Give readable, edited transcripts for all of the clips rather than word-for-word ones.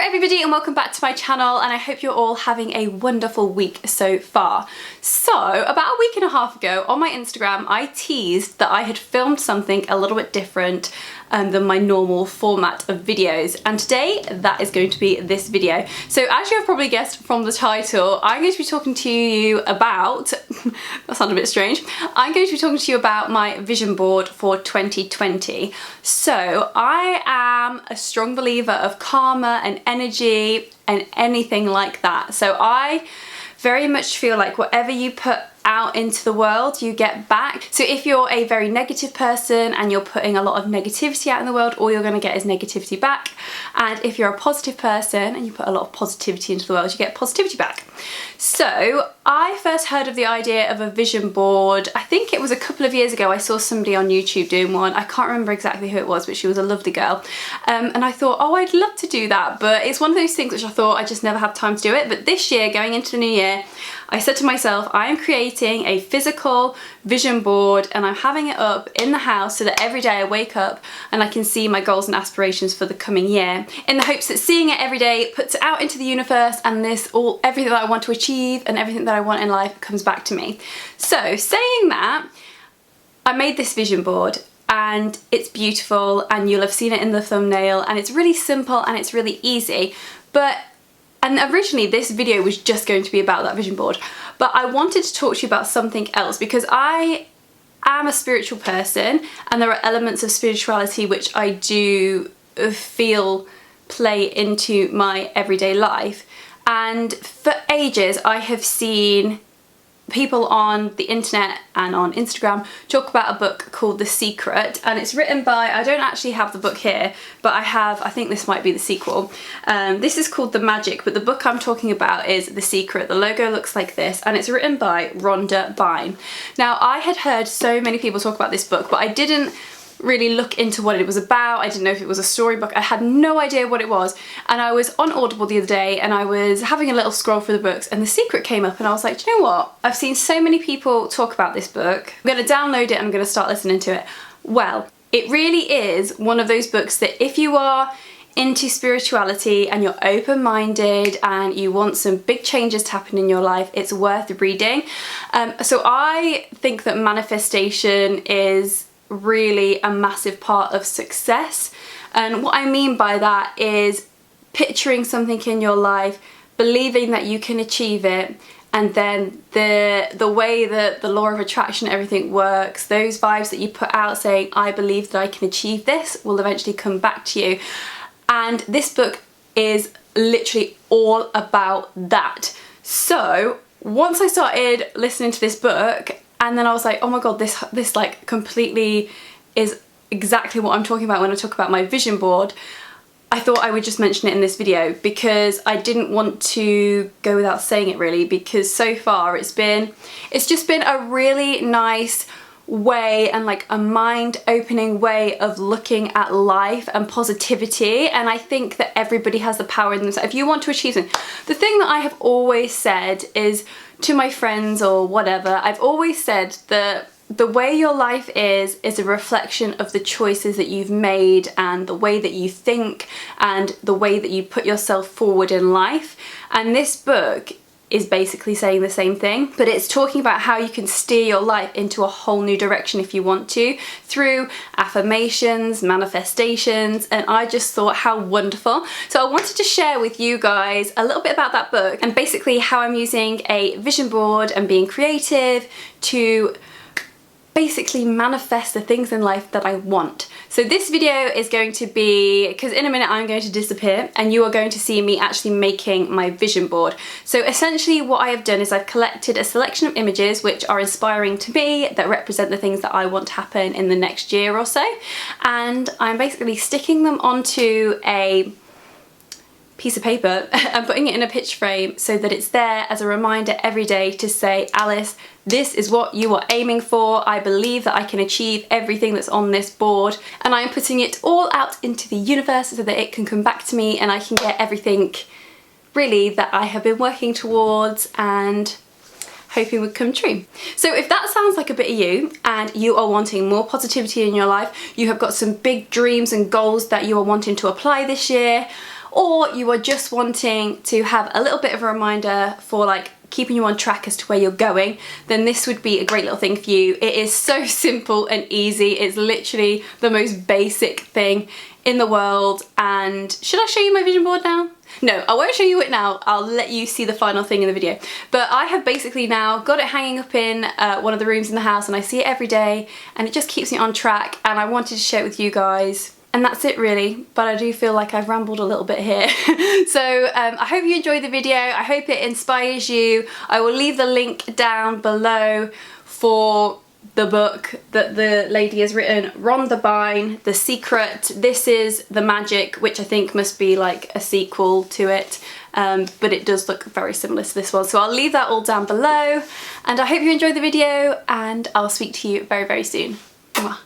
Hello everybody and welcome back to my channel, and I hope you're all having a wonderful week so far. So about a week and a half ago on my Instagram I teased that I had filmed something a little bit different than my normal format of videos, and today that is going to be this video. So as you have probably guessed from the title, I'm going to be talking to you about that sounded a bit strange. I'm going to be talking to you about my vision board for 2020. So I am a strong believer of karma and energy and anything like that. So I very much feel like whatever you put out into the world you get back. So if you're a very negative person and you're putting a lot of negativity out in the world, all you're going to get is negativity back. And if you're a positive person and you put a lot of positivity into the world, you get positivity back. So I first heard of the idea of a vision board, I think it was a couple of years ago. I saw somebody on YouTube doing one. I can't remember exactly who it was, but she was a lovely girl. And I thought, oh, I'd love to do that, but it's one of those things which I thought I just never have time to do it. But this year, going into the new year, I said to myself, I am creating a physical vision board and I'm having it up in the house so that every day I wake up and I can see my goals and aspirations for the coming year, in the hopes that seeing it every day puts it out into the universe, and everything that I want to achieve and everything that I want in life comes back to me. So saying that, I made this vision board and it's beautiful, and you'll have seen it in the thumbnail, and it's really simple and it's really easy. And originally this video was just going to be about that vision board, but I wanted to talk to you about something else because I am a spiritual person and there are elements of spirituality which I do feel play into my everyday life. And for ages I have seen people on the internet and on Instagram talk about a book called The Secret, and it's written by, I don't actually have the book here, but I think this might be the sequel. This is called The Magic, but the book I'm talking about is The Secret. The logo looks like this, and it's written by Rhonda Byrne. Now I had heard so many people talk about this book, but I didn't really look into what it was about. I didn't know if it was a storybook. I had no idea what it was, and I was on Audible the other day and I was having a little scroll through the books and The Secret came up, and I was like, do you know what? I've seen so many people talk about this book. I'm going to download it and I'm going to start listening to it. Well, it really is one of those books that if you are into spirituality and you're open-minded and you want some big changes to happen in your life, it's worth reading. So I think that manifestation is really a massive part of success, and what I mean by that is picturing something in your life, believing that you can achieve it, and then the way that the law of attraction, everything works, those vibes that you put out saying I believe that I can achieve this, will eventually come back to you. And this book is literally all about that. So once I started listening to this book, and then I was like, oh my god, this like completely is exactly what I'm talking about when I talk about my vision board. I thought I would just mention it in this video because I didn't want to go without saying it really, because so far it's just been a really nice way and like a mind-opening way of looking at life and positivity. And I think that everybody has the power in themselves. If you want to achieve something, the thing that I have always said is to my friends or whatever, I've always said that the way your life is a reflection of the choices that you've made and the way that you think and the way that you put yourself forward in life. And this book is basically saying the same thing, but it's talking about how you can steer your life into a whole new direction if you want to, through affirmations, manifestations, and I just thought how wonderful. So I wanted to share with you guys a little bit about that book and basically how I'm using a vision board and being creative to basically manifest the things in life that I want. So this video is going to be, because in a minute I'm going to disappear and you are going to see me actually making my vision board. So essentially what I have done is I've collected a selection of images which are inspiring to me, that represent the things that I want to happen in the next year or so, and I'm basically sticking them onto a piece of paper and putting it in a picture frame so that it's there as a reminder every day to say, Alice, this is what you are aiming for. I believe that I can achieve everything that's on this board, and I'm putting it all out into the universe so that it can come back to me and I can get everything really that I have been working towards and hoping would come true. So if that sounds like a bit of you and you are wanting more positivity in your life, you have got some big dreams and goals that you are wanting to apply this year, or you are just wanting to have a little bit of a reminder for like keeping you on track as to where you're going, then this would be a great little thing for you. It is so simple and easy. It's literally the most basic thing in the world. And should I show you my vision board now? No, I won't show you it now. I'll let you see the final thing in the video. But I have basically now got it hanging up in one of the rooms in the house, and I see it every day, and it just keeps me on track, and I wanted to share it with you guys. And that's it really, but I do feel like I've rambled a little bit here. So I hope you enjoyed the video. I hope it inspires you. I will leave the link down below for the book that the lady has written, Rhonda Byrne, The Secret. This is The Magic, which I think must be like a sequel to it, but it does look very similar to this one. So I'll leave that all down below, and I hope you enjoyed the video, and I'll speak to you very, very soon. Mwah.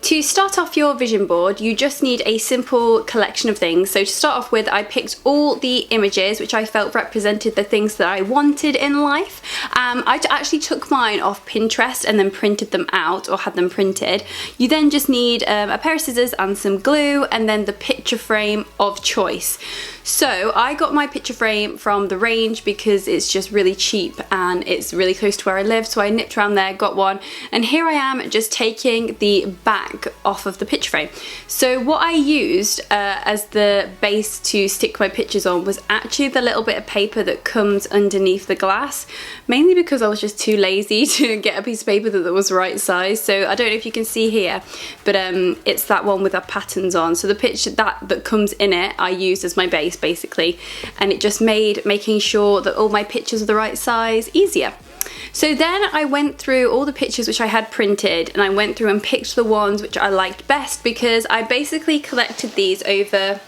To start off your vision board, you just need a simple collection of things. So to start off with, I picked all the images which I felt represented the things that I wanted in life. I actually took mine off Pinterest and then printed them out, or had them printed. You then just need a pair of scissors and some glue, and then the picture frame of choice. So I got my picture frame from The Range because it's just really cheap and it's really close to where I live, so I nipped around there, got one, and here I am just taking the back off of the picture frame. So what I used as the base to stick my pictures on was actually the little bit of paper that comes underneath the glass, mainly because I was just too lazy to get a piece of paper that was the right size. So I don't know if you can see here, but it's that one with the patterns on. So the picture that comes in it I used as my base basically, and it just made making sure that all my pictures are the right size easier. So then I went through all the pictures which I had printed, and I went through and picked the ones which I liked best, because I basically collected these over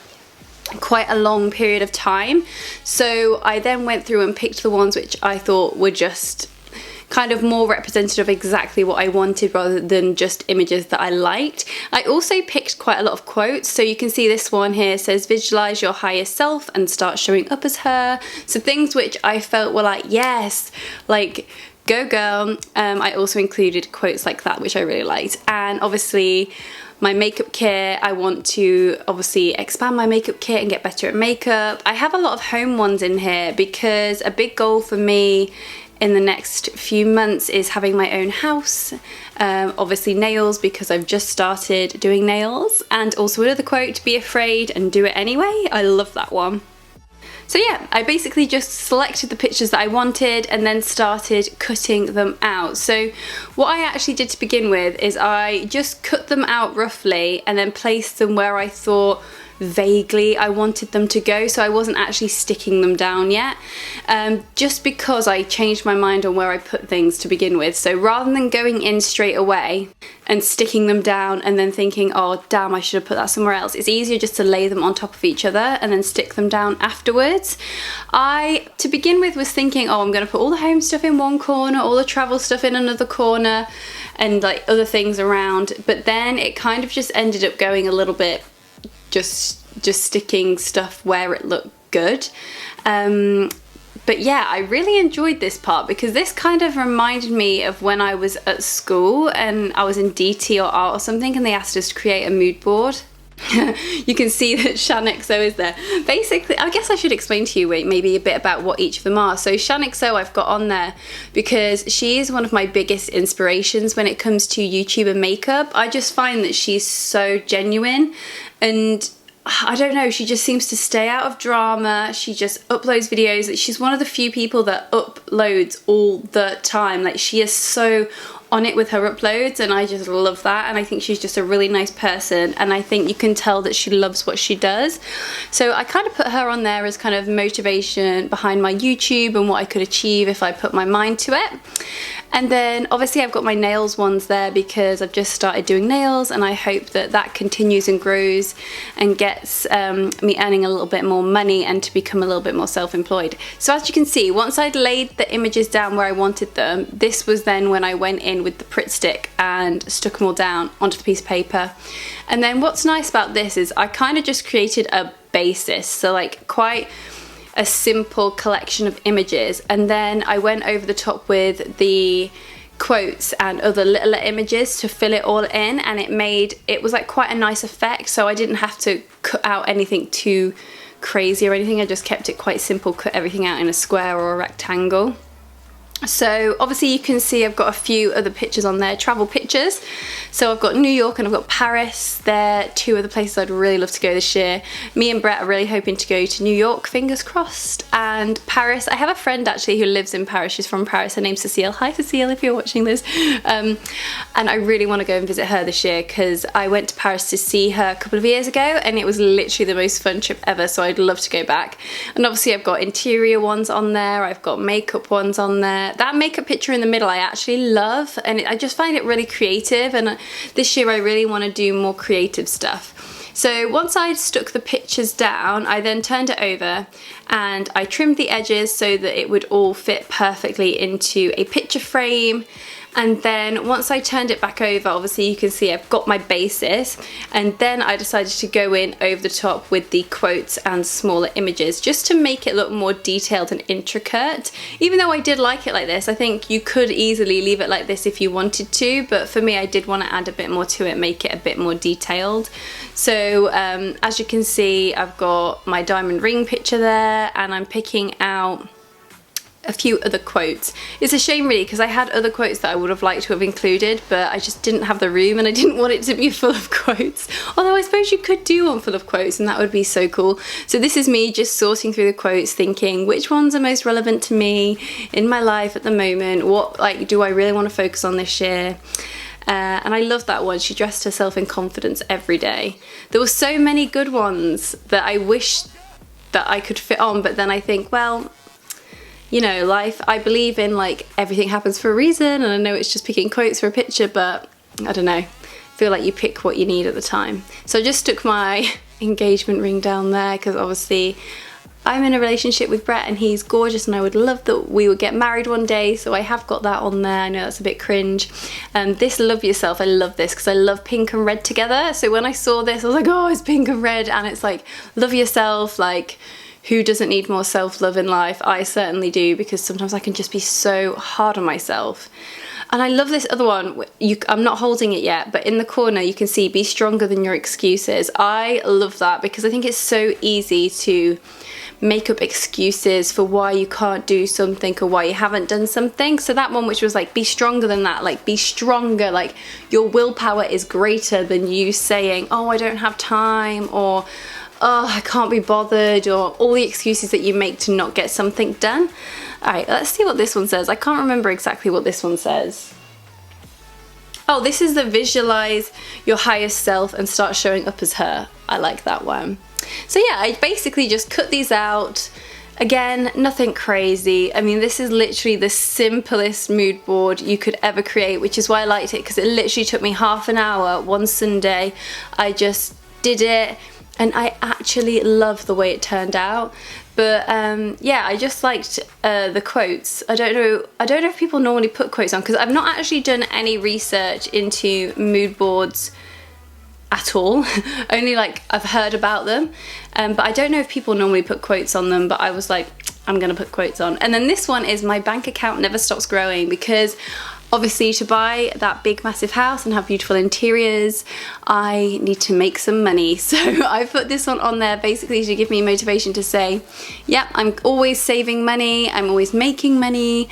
quite a long period of time. So I then went through and picked the ones which I thought were just kind of more representative of exactly what I wanted, rather than just images that I liked. I also picked quite a lot of quotes. So you can see this one here says, visualize your higher self and start showing up as her. So things which I felt were like, yes, like go girl. I also included quotes like that which I really liked. And obviously my makeup kit, I want to obviously expand my makeup kit and get better at makeup. I have a lot of home ones in here because a big goal for me in the next few months is having my own house. Obviously nails, because I've just started doing nails. And also another quote, be afraid and do it anyway. I love that one. So yeah, I basically just selected the pictures that I wanted and then started cutting them out. So what I actually did to begin with is I just cut them out roughly and then placed them where I thought vaguely I wanted them to go, so I wasn't actually sticking them down yet, just because I changed my mind on where I put things to begin with. So rather than going in straight away and sticking them down and then thinking, oh damn, I should have put that somewhere else, it's easier just to lay them on top of each other and then stick them down afterwards. I, to begin with, was thinking, oh, I'm going to put all the home stuff in one corner, all the travel stuff in another corner, and like other things around, but then it kind of just ended up going a little bit just sticking stuff where it looked good. But yeah, I really enjoyed this part because this kind of reminded me of when I was at school and I was in DT or art or something, and they asked us to create a mood board. You can see that ShanXO is there. Basically, I guess I should explain to you maybe a bit about what each of them are. So ShanXO I've got on there because she is one of my biggest inspirations when it comes to YouTube and makeup. I just find that she's so genuine, and I don't know, she just seems to stay out of drama. She just uploads videos. She's one of the few people that uploads all the time. Like, she is so on it with her uploads, and I just love that. And I think she's just a really nice person, and I think you can tell that she loves what she does. So I kind of put her on there as kind of motivation behind my YouTube and what I could achieve if I put my mind to it. And then obviously I've got my nails ones there because I've just started doing nails, and I hope that that continues and grows and gets me earning a little bit more money and to become a little bit more self-employed. So as you can see, once I'd laid the images down where I wanted them, this was then when I went in with the Pritt stick and stuck them all down onto the piece of paper. And then what's nice about this is I kind of just created a basis, so like quite a simple collection of images, and then I went over the top with the quotes and other littler images to fill it all in, and it was like quite a nice effect. So I didn't have to cut out anything too crazy or anything. I just kept it quite simple, cut everything out in a square or a rectangle. So obviously you can see I've got a few other pictures on there, travel pictures. So I've got New York and I've got Paris. They're two of the places I'd really love to go this year. Me and Brett are really hoping to go to New York, fingers crossed, and Paris. I have a friend actually who lives in Paris. She's from Paris. Her name's Cecile. Hi Cecile, if you're watching this. And I really want to go and visit her this year because I went to Paris to see her a couple of years ago and it was literally the most fun trip ever, so I'd love to go back. And obviously I've got interior ones on there, I've got makeup ones on there. That makeup picture in the middle I actually love, and I just find it really creative, and this year I really want to do more creative stuff. So once I'd stuck the pictures down, I then turned it over and I trimmed the edges so that it would all fit perfectly into a picture frame. And then once I turned it back over, obviously you can see I've got my basis, and then I decided to go in over the top with the quotes and smaller images just to make it look more detailed and intricate. Even though I did like it like this, I think you could easily leave it like this if you wanted to, but for me I did want to add a bit more to it, make it a bit more detailed. So as you can see, I've got my diamond ring picture there, and I'm picking out a few other quotes. It's a shame really because I had other quotes that I would have liked to have included, but I just didn't have the room and I didn't want it to be full of quotes. Although I suppose you could do one full of quotes and that would be so cool. So this is me just sorting through the quotes, thinking which ones are most relevant to me in my life at the moment. What do I really want to focus on this year? And I love that one. She dressed herself in confidence every day. There were so many good ones that I wish that I could fit on, but then I think, well, you know, life, I believe in like everything happens for a reason, and I know it's just picking quotes for a picture, but I don't know, I feel like you pick what you need at the time. So I just stuck my engagement ring down there because obviously I'm in a relationship with Brett and he's gorgeous and I would love that we would get married one day, so I have got that on there. I know that's a bit cringe. This Love Yourself, I love this because I love pink and red together. So when I saw this I was like, oh, it's pink and red, and it's like love yourself, like who doesn't need more self-love in life? I certainly do, because sometimes I can just be so hard on myself. And I love this other one. I'm not holding it yet, but in the corner you can see be stronger than your excuses. I love that because I think it's so easy to make up excuses for why you can't do something or why you haven't done something. So that one, which was like be stronger than that, like be stronger, like your willpower is greater than you saying, oh, I don't have time, or oh, I can't be bothered, or all the excuses that you make to not get something done. Alright, let's see what this one says. I can't remember exactly what this one says. Oh, this is the visualize your highest self and start showing up as her. I like that one. So yeah, I basically just cut these out. Again, nothing crazy. I mean, this is literally the simplest mood board you could ever create, which is why I liked it, because it literally took me half an hour one Sunday. I just did it, and I actually love the way it turned out. But yeah, I just liked the quotes. I don't know if people normally put quotes on, because I've not actually done any research into mood boards at all. Only like I've heard about them, but I don't know if people normally put quotes on them, but I was like, I'm gonna put quotes on. And then this one is my bank account never stops growing, because obviously to buy that big massive house and have beautiful interiors, I need to make some money. So I put this one on there basically to give me motivation to say, yeah, I'm always saving money, I'm always making money,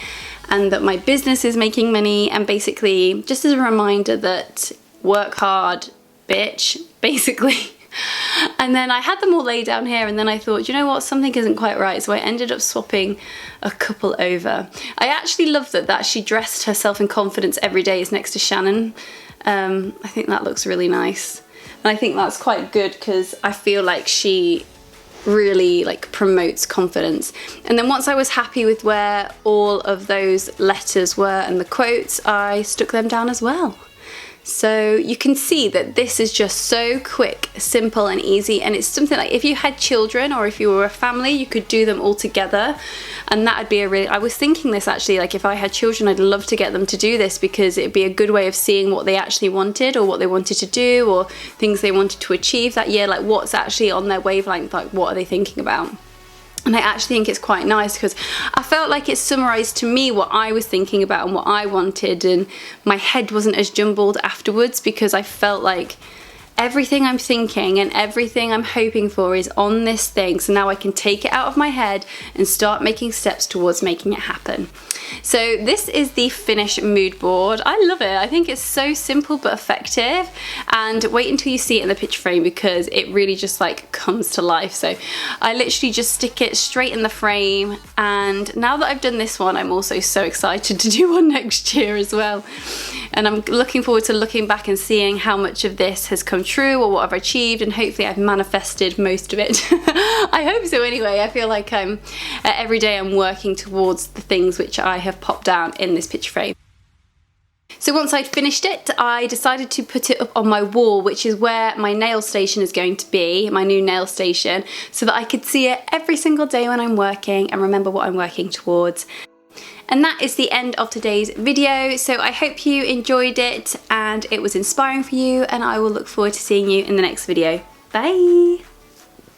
and that my business is making money, and basically just as a reminder that work hard, bitch, basically. And then I had them all laid down here, and then I thought, you know what, something isn't quite right, so I ended up swapping a couple over. I actually love that she dressed herself in confidence every day is next to Shannon. I think that looks really nice, and I think that's quite good because I feel like she really like promotes confidence. And then once I was happy with where all of those letters were and the quotes, I stuck them down as well. So you can see that this is just so quick, simple and easy, and it's something like if you had children or if you were a family, you could do them all together, and that would be a really, I was thinking this actually, like if I had children, I'd love to get them to do this because it'd be a good way of seeing what they actually wanted or what they wanted to do or things they wanted to achieve that year, like what's actually on their wavelength, like what are they thinking about. And I actually think it's quite nice because I felt like it summarised to me what I was thinking about and what I wanted, and my head wasn't as jumbled afterwards because I felt like everything I'm thinking and everything I'm hoping for is on this thing, so now I can take it out of my head and start making steps towards making it happen. So this is the finished mood board. I love it. I think it's so simple but effective, and wait until you see it in the picture frame because it really just like comes to life. So I literally just stick it straight in the frame, and now that I've done this one, I'm also so excited to do one next year as well. And I'm looking forward to looking back and seeing how much of this has come true or what I've achieved, and hopefully I've manifested most of it. I hope so anyway. I feel like every day I'm working towards the things which I have popped down in this picture frame. So once I'd finished it, I decided to put it up on my wall, which is where my nail station is going to be, my new nail station, so that I could see it every single day when I'm working and remember what I'm working towards. And that is the end of today's video. So I hope you enjoyed it and it was inspiring for you, and I will look forward to seeing you in the next video. Bye!